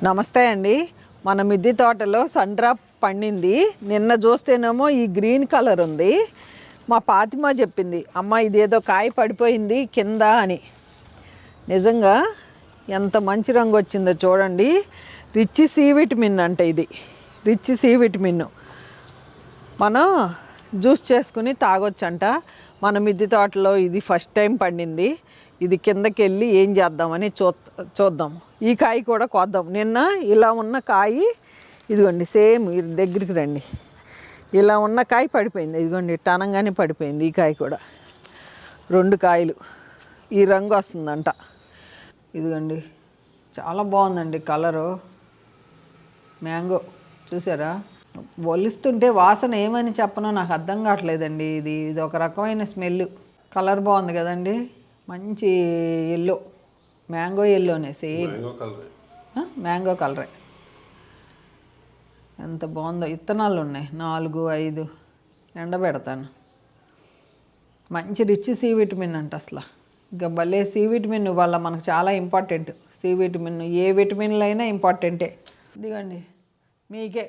నమస్తే అండి. మన మిద్దె తోటలో సన్ డ్రాప్ పండింది. నిన్న చూస్తేనేమో ఈ గ్రీన్ కలర్ ఉంది. మా ఫాతిమా చెప్పింది, అమ్మ ఇదేదో కాయ పడిపోయింది కింద అని. నిజంగా ఎంత మంచి రంగు వచ్చిందో చూడండి. రిచ్ సి విటమిన్ అంట ఇది. రిచ్ సి విటమిన్ మనం జ్యూస్ చేసుకుని తాగొచ్చంట. మన మిద్దె తోటలో ఇది ఫస్ట్ టైం పండింది. ఇది కిందకి వెళ్ళి ఏం చేద్దామని చూద్దాం. ఈ కాయ కూడా కోద్దాం. నిన్న ఇలా ఉన్న కాయ ఇదిగోండి, సేమ్ దగ్గరికి రండి. ఇలా ఉన్న కాయ పడిపోయింది, ఇదిగోండి టనంగానే పడిపోయింది. ఈ కాయ కూడా 2 కాయలు ఈ రంగు వస్తుందంట. ఇదిగోండి చాలా బాగుందండి కలరు. మ్యాంగో చూసారా? ఒలుస్తుంటే వాసన ఏమని చెప్పనో నాకు అర్థం కావట్లేదండి. ఇది ఒక రకమైన స్మెల్. కలర్ బాగుంది కదండి, మంచి ఎల్లో, మ్యాంగో ఎల్లోనే, సేమ్ మ్యాంగో కలరే. ఎంత బాగుందో. ఇత్తనాలు ఉన్నాయి 4, 5 ఎండబెడతాను. మంచి రిచ్ సి విటమిన్ అంట. అసలు ఇంకా భలే సి విటమిన్ వల్ల మనకు చాలా ఇంపార్టెంట్. సి విటమిన్ ఏ విటమిన్లు అయినా ఇంపార్టెంటే. ఇదిగోండి మీకే